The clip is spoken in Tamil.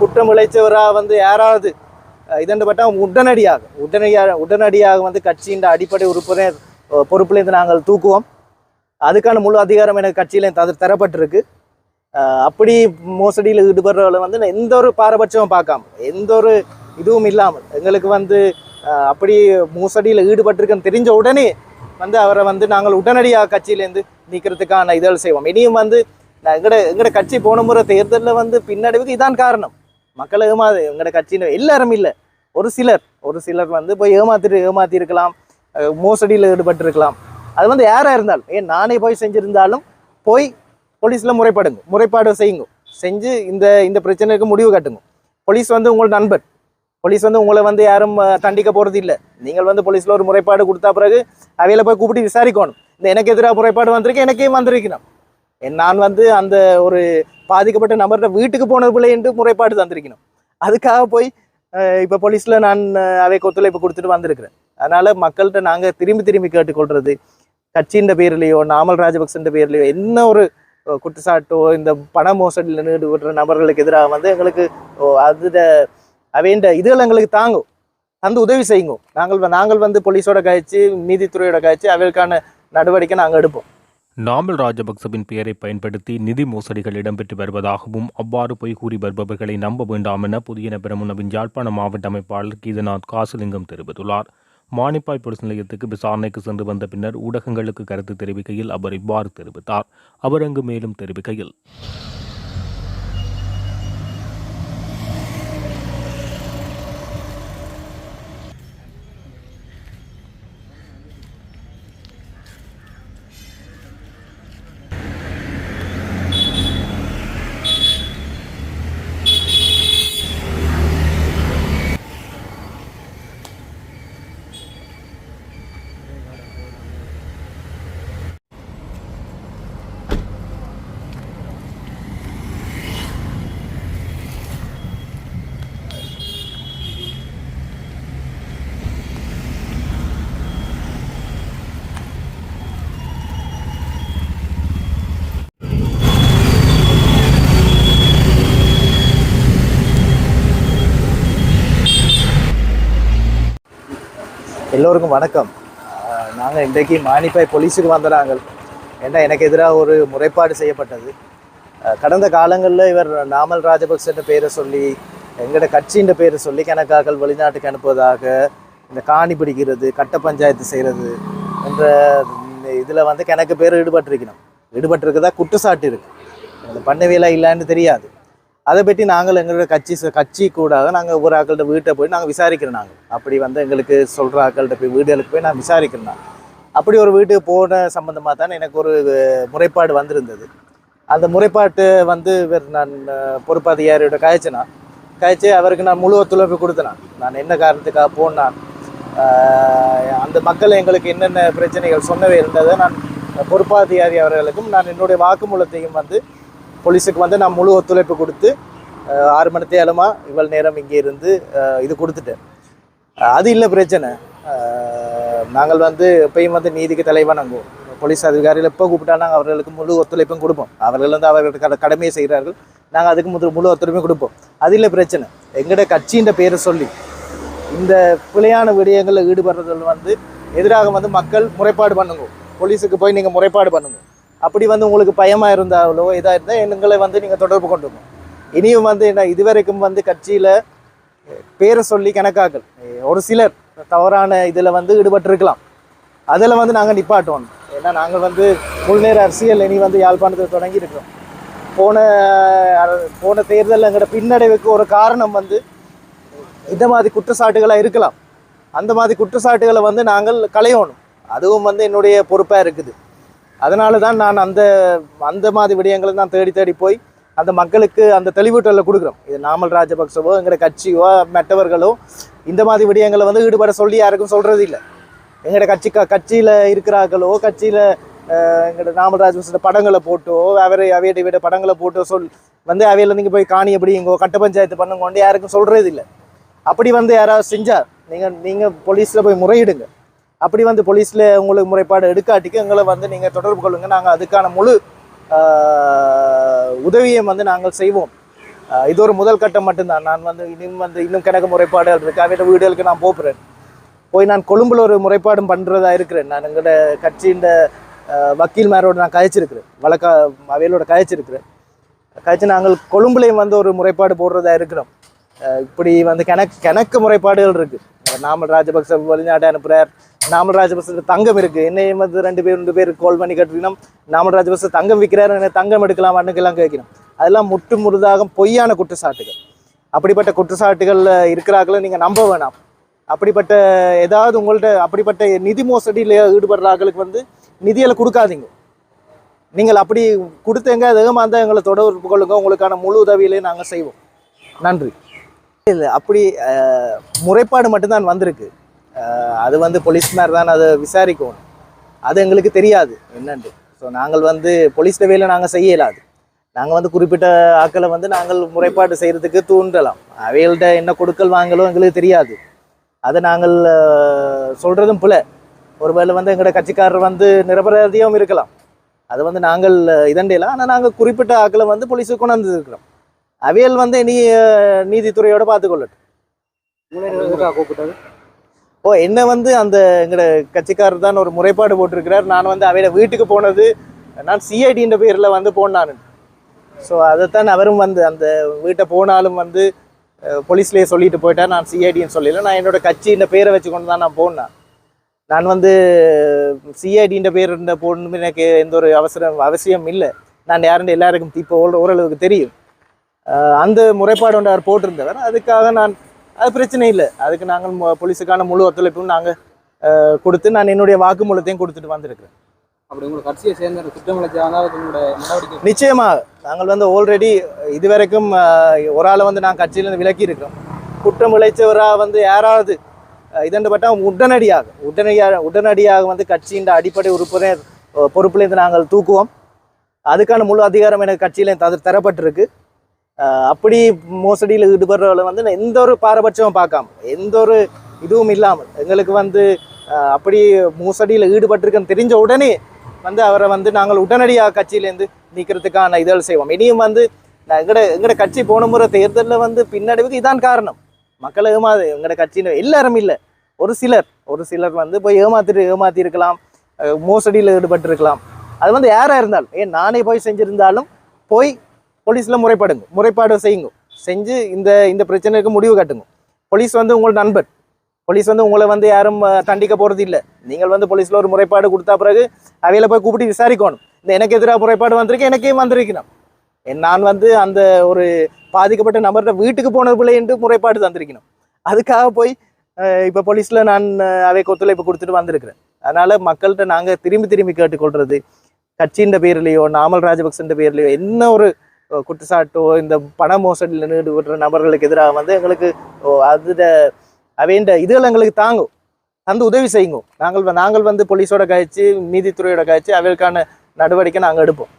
குற்றம் இழைச்சவராக வந்து யாராவது இதன்பட்டால் உடனடியாக வந்து கட்சியின் அடிப்படை உறுப்பினர் பொறுப்புலேருந்து நாங்கள் தூக்குவோம். அதுக்கான முழு அதிகாரம் எனக்கு கட்சியில தரப்பட்டிருக்கு. அப்படி மோசடியில் ஈடுபடுறவங்களை வந்து எந்த ஒரு பாரபட்சமும் பார்க்காம எந்த ஒரு இதுவும் இல்லாமல் எங்களுக்கு வந்து அப்படி மோசடியில் ஈடுபட்டிருக்குன்னு தெரிஞ்ச உடனே வந்து அவரை வந்து நாங்கள் உடனடியாக கட்சியிலேருந்து நீக்கிறதுக்கான இதழ் செய்வோம். இனியும் வந்து எங்கட கட்சி போன முறை தேர்தலில் வந்து பின்னடைவுக்கு இதான் காரணம். மக்களை எங்கட கட்சின்னு எல்லாரும் இல்லை, ஒரு சிலர் வந்து போய் ஏமாத்தி இருக்கலாம், மோசடியில் ஈடுபட்டிருக்கலாம். அது வந்து யாராக இருந்தாலும், நானே போய் செஞ்சுருந்தாலும் போய் போலீஸில் முறைப்பாடு செய்யுங்க, செஞ்சு இந்த பிரச்சனைக்கு முடிவு கட்டுங்க. போலீஸ் வந்து உங்களோட நண்பர், போலீஸ் வந்து உங்களை வந்து யாரும் தண்டிக்க போகிறது இல்லை. நீங்கள் வந்து போலீஸில் ஒரு முறைப்பாடு கொடுத்தா பிறகு அவையில் போய் கூப்பிட்டு விசாரிக்கணும். எனக்கு எதிராக முறைப்பாடு வந்திருக்கு, எனக்கே வந்திருக்கணும். நான் வந்து அந்த ஒரு பாதிக்கப்பட்ட நபர்கிட்ட வீட்டுக்கு போனது பிள்ளை என்று முறைப்பாடு தந்திருக்கணும். அதுக்காக போய் இப்போ போலீஸில் நான் அவைக்கு ஒத்துழைப்பு கொடுத்துட்டு வந்திருக்கிறேன். அதனால் மக்கள்கிட்ட நாங்கள் திரும்பி கேட்டுக்கொள்கிறது, கட்சியின் பேர்லையோ நாமல் ராஜபக்சன்ற பேர்லையோ என்ன ஒரு குற்றச்சாட்டோ இந்த பண மோசடியில் ஈடுபடுற நபர்களுக்கு எதிராக வந்து எங்களுக்கு அவைண்ட இதுகள் எங்களுக்கு தாங்கும், தந்து உதவி செய்யுங்க. நாங்கள் வந்து போலீஸோட கழிச்சு நீதித்துறையோட கழிச்சு அவைகளுக்கான நடவடிக்கை நாங்கள் எடுப்போம். நாமல் ராஜபக்சவின் பெயரை பயன்படுத்தி நிதி மோசடிகள் இடம்பெற்று வருவதாகவும் அவ்வாறு பொய் கூறி வருபவர்களை நம்ப வேண்டாம் என புதிய பெரமுனவின் யாழ்ப்பாண மாவட்ட அமைப்பாளர் கீதநாத் காசலிங்கம் தெரிவித்துள்ளார். மானிப்பாய் போலீஸ் நிலையத்துக்கு விசாரணைக்கு சென்று வந்த பின்னர் ஊடகங்களுக்கு கருத்து தெரிவிக்கையில் அவர் இவ்வாறு தெரிவித்தார். அவர் அங்கு மேலும் தெரிவிக்கையில், எல்லோருக்கும் வணக்கம். நாங்கள் இன்றைக்கு மானிப்பாய் போலீஸுக்கு வந்தாங்க. ஏன்னா எனக்கு எதிராக ஒரு முறைப்பாடு செய்யப்பட்டது. கடந்த காலங்களில் இவர் நாமல் ராஜபக்சன்ற பேரை சொல்லி எங்களோட கட்சின்ற பேரை சொல்லி கணக்காக்கள் வெளிநாட்டுக்கு அனுப்புவதாக, இந்த காணி பிடிக்கிறது, கட்ட பஞ்சாயத்து செய்கிறது என்ற இதில் வந்து கணக்கு பேர் ஈடுபட்டிருக்குதா குற்றச்சாட்டு இருக்குது. இந்த பண்ணவேலாம் இல்லைன்னு தெரியாது. அதை பற்றி நாங்கள் எங்களோட கட்சி கூட நாங்கள் ஒவ்வொரு ஆக்கள்கிட்ட வீட்டை போய் நாங்கள் விசாரிக்கிறோம். நாங்கள் அப்படி வந்து எங்களுக்கு சொல்கிற ஆக்கள்கிட்ட போய் வீடுகளுக்கு போய் நான் விசாரிக்கிறேன். அப்படி ஒரு வீட்டுக்கு போன சம்மந்தமாக தான் எனக்கு ஒரு முறைப்பாடு வந்திருந்தது. அந்த முறைப்பாட்டு வந்து நான் பொறுப்பதிகாரியோட கழிச்சு அவருக்கு நான் முழு ஒத்துழைப்பு கொடுத்தேன். நான் என்ன காரணத்துக்காக போனான், அந்த மக்கள் எங்களுக்கு என்னென்ன பிரச்சனைகள் சொன்னவே இருந்ததை நான் பொறுப்பாதிகாரி அவர்களுக்கும் நான் என்னுடைய வாக்குமூலத்தையும் வந்து போலீஸுக்கு வந்து நான் முழு ஒத்துழைப்பு கொடுத்து 6 மணி நேரமாக இவ்வளோ நேரம் இங்கே இருந்து இது கொடுத்துட்டேன். அது இல்லை பிரச்சனை. நாங்கள் வந்து எப்பயும் வந்து நீதிக்கு தலைவணங்குவோம். போலீஸ் அதிகாரிகள் எப்போ கூப்பிட்டா நாங்கள் அவர்களுக்கு முழு ஒத்துழைப்பும் கொடுப்போம். அவர்கள் வந்து அவர்களுக்கு கடமையை செய்கிறார்கள், நாங்கள் அதுக்கு முழு ஒத்துழைப்பும் கொடுப்போம். அது இல்லை பிரச்சனை. எங்களோட கட்சின்ற பேரை சொல்லி இந்த பிழையான விடயங்களில் ஈடுபடுறதில் வந்து எதிராக வந்து மக்கள் முறைப்பாடு பண்ணுங்க, போலீஸுக்கு போய் நீங்கள் முறைப்பாடு பண்ணுங்க. அப்படி வந்து உங்களுக்கு பயமாக இருந்தாலோ இதாக இருந்தால் எங்களை வந்து நீங்கள் தொடர்பு கொண்டுங்க. இனியும் வந்து என்ன இதுவரைக்கும் வந்து கட்சியில் பேரை சொல்லி கணக்காக்கள் ஒரு சிலர் தவறான இதில் வந்து ஈடுபட்டிருக்கலாம். அதில் வந்து நாங்கள் நிப்பாட்டோம். ஏன்னா நாங்கள் வந்து முழுநேர அரசியல் இனி வந்து யாழ்ப்பாணத்தில் தொடங்கி இருக்கிறோம். போன தேர்தலில் எங்களோட பின்னடைவுக்கு ஒரு காரணம் வந்து இந்த மாதிரி குற்றச்சாட்டுகளாக இருக்கலாம். அந்த மாதிரி குற்றச்சாட்டுகளை வந்து நாங்கள் களையணும். அதுவும் வந்து என்னுடைய பொறுப்பாக இருக்குது. அதனால தான் நான் அந்த மாதிரி விடயங்களை தான் தேடி போய் அந்த மக்களுக்கு அந்த தெளிவூட்டலை கொடுக்குறோம். இது நாமல் ராஜபக்சவோ எங்களோட கட்சியோ மற்றவர்களோ இந்த மாதிரி விடயங்களை வந்து ஈடுபட சொல்லி யாருக்கும் சொல்கிறது இல்லை. எங்களோட கட்சியில் இருக்கிறார்களோ கட்சியில் எங்களோட நாமல் ராஜபக்சோட படங்களை போட்டோ அவையோட படங்களை போட்டோ வந்து அவையில் நீங்கள் போய் காணி எப்படி இங்கோ கட்ட பஞ்சாயத்து பண்ணுங்கோண்டு யாருக்கும் சொல்கிறது இல்லை. அப்படி வந்து யாராவது செஞ்சால் நீங்கள் போலீஸில் போய் முறையிடுங்க. அப்படி வந்து போலீஸில் உங்களுக்கு முறைப்பாடு எடுக்காட்டிக்கு எங்களை வந்து நீங்கள் தொடர்பு கொள்ளுங்க. நாங்கள் அதுக்கான முழு உதவியை வந்து நாங்கள் செய்வோம். இது ஒரு முதல் கட்டம் மட்டும்தான். நான் வந்து இன்னும் கணக்கு முறைப்பாடுகள் இருக்குது. அவையோட வீடுகளுக்கு நான் போகிறேன். போய் நான் கொழும்புல ஒரு முறைப்பாடும் பண்ணுறதா இருக்கிறேன். நான் எங்களோட கட்சியின் வக்கீல் மேரோடு நான் கழிச்சிருக்கிறேன். அவையோட கழிச்சிருக்கிறேன். நாங்கள் கொழும்புலையும் வந்து ஒரு முறைப்பாடு போடுறதா இருக்கிறோம். இப்படி வந்து கணக்கு முறைப்பாடுகள் இருக்குது. நாமல் ராஜபக்ச வெளிநாடு அனுப்புகிறார். நாமல் ராஜபக்ச தங்கம் இருக்குது. என்னையும் வந்து ரெண்டு பேர் கால் பண்ணி கட்டினோம். நாமல் ராஜபக்ச தங்கம் விற்கிறார், என்ன தங்கம் எடுக்கலாம் அண்ணுக்கெல்லாம் கேட்கணும். அதெல்லாம் முட்டு முழுதாக பொய்யான குற்றச்சாட்டுகள். அப்படிப்பட்ட குற்றச்சாட்டுகள் இருக்கிறார்களோ நீங்கள் நம்ப வேணாம். அப்படிப்பட்ட ஏதாவது உங்கள்கிட்ட அப்படிப்பட்ட நிதி மோசடியில் ஈடுபடுறாங்களுக்கு வந்து நிதிகளை கொடுக்காதீங்க. நீங்கள் அப்படி கொடுத்தங்க அது ஏமாந்தால் எங்களை தொடர்பு கொள்ளுங்க. உங்களுக்கான முழு உதவியிலையும் நாங்கள் செய்வோம். நன்றி. இல்லை, அப்படி முறைப்பாடு மட்டும்தான் வந்திருக்கு. அது வந்து போலீஸ்மார் தான் அதை விசாரிக்கணும். அது எங்களுக்கு தெரியாது என்னண்டு. ஸோ நாங்கள் வந்து போலீஸ் வேலை நாங்கள் செய்ய இயலாது. நாங்கள் வந்து குறிப்பிட்ட ஆக்களை வந்து நாங்கள் முறைப்பாடு செய்கிறதுக்கு தூண்டலாம். அவைகள்கிட்ட என்ன கொடுக்கல் வாங்கலோ எங்களுக்கு தெரியாது. அதை நாங்கள் சொல்கிறதும் பிள்ளை. ஒருவேளை வந்து எங்களோட கட்சிக்காரர் வந்து நிரபராதியாகவும் இருக்கலாம். அது வந்து நாங்கள் இதண்டையில. ஆனால் நாங்கள் குறிப்பிட்ட ஆக்களை வந்து போலீஸுக்கு கொண்டு வந்து இருக்கிறோம். அவையல் வந்து நீதித்துறையோட பார்த்துக்கொள்ளட்டும். கூப்பிட்டது என்ன வந்து அந்த எங்களோட கட்சிக்காரர் தான் ஒரு முறைப்பாடு போட்டிருக்கிறார். நான் வந்து அவையோட வீட்டுக்கு போனது நான் சிஐடின்ற பேரில் வந்து போனான். ஸோ அதைத்தான் அவரும் வந்து அந்த வீட்டை போனாலும் வந்து போலீஸ்லேயே சொல்லிட்டு போயிட்டார். நான் சிஐடின்னு சொல்லல. நான் என்னோட கட்சியின் பேரை வச்சு கொண்டு தான் நான் போனேன். நான் வந்து சிஐடின்ற பேர் போடணும் எனக்கு எந்த ஒரு அவசியம் இல்லை. நான் யாருன்னு எல்லாருக்கும் இப்போ ஓரளவுக்கு தெரியும். அந்த முறைப்பாடு ஒன்று அவர் போட்டிருந்தவர். அதுக்காக நான் அது பிரச்சனை இல்லை. அதுக்கு நாங்கள் போலீஸுக்கான முழு ஒத்துழைப்பும் நாங்கள் கொடுத்து நான் என்னுடைய வாக்குமூலத்தையும் கொடுத்துட்டு வந்திருக்கிறேன். அப்படி உங்களை கட்சியை சேர்ந்த குற்றம் நடவடிக்கை நிச்சயமாக நாங்கள் வந்து ஆல்ரெடி இதுவரைக்கும் ஒரு ஆளை வந்து நான் கட்சியிலேருந்து விலக்கி இருக்கிறோம். குற்றம் விளைச்சவராக வந்து யாராவது இதன்பட்டால் உடனடியாக வந்து கட்சியின் அடிப்படை உறுப்பினர் பொறுப்புலேருந்து நாங்கள் தூக்குவோம். அதுக்கான முழு அதிகாரம் எனக்கு கட்சியிலேருந்து தரப்பட்டிருக்கு. அப்படி மோசடியில் ஈடுபடுறவங்களை வந்து எந்த ஒரு பாரபட்சமும் பார்க்காம எந்த ஒரு இதுவும் இல்லாமல் எங்களுக்கு வந்து அப்படி மோசடியில் ஈடுபட்டிருக்குன்னு தெரிஞ்ச உடனே வந்து அவரை வந்து நாங்கள் உடனடியாக கட்சியிலேருந்து நீக்கிறதுக்கான இதழ் செய்வோம். இனியும் வந்து எங்களோட கட்சி போன முறை தேர்தலில் வந்து பின்னடைவுக்கு இதான் காரணம். மக்களை எங்களோட கட்சியில் எல்லாரும் இல்லை, ஒரு சிலர் வந்து போய் ஏமாத்தி இருக்கலாம், மோசடியில் ஈடுபட்டிருக்கலாம். அது வந்து யாராக இருந்தாலும் நானே போய் செஞ்சுருந்தாலும் போய் போலீஸில் முறைப்பாடு செஞ்சு இந்த பிரச்சனைக்கு முடிவு கட்டுங்க. போலீஸ் வந்து உங்களோட நண்பர். போலீஸ் வந்து உங்களை வந்து யாரும் தண்டிக்க போகிறது இல்லை. நீங்கள் வந்து போலீஸில் ஒரு முறைப்பாடு கொடுத்தா பிறகு அவையில போய் கூப்பிட்டு விசாரிக்கணும். எனக்கு எதிராக முறைப்பாடு வந்திருக்கு, எனக்கே வந்திருக்கணும். நான் வந்து அந்த ஒரு பாதிக்கப்பட்ட நபர்கிட்ட வீட்டுக்கு போனது போல என்று முறைப்பாடு தந்திருக்கணும். அதுக்காக போய் இப்போ போலீஸில் நான் அவைக்கு ஒத்துழைப்பு கொடுத்துட்டு வந்திருக்கிறேன். அதனால் மக்கள்கிட்ட நாங்கள் திரும்பி கேட்டுக்கொள்கிறது, கட்சியின் பேர்லையோ நாமல் ராஜபக்சன்ற பேர்லையோ என்ன ஒரு குற்றச்சாட்டோ இந்த பண மோசடியில் ஈடுபடுற நபர்களுக்கு எதிராக வந்து எங்களுக்கு அவைண்ட இதுகள் எங்களுக்கு தந்து உதவி செய்யுங்க. நாங்கள் வந்து போலீஸோட கழிச்சு நீதித்துறையோட கழிச்சு அவைகளுக்கான நடவடிக்கை நாங்கள் எடுப்போம்.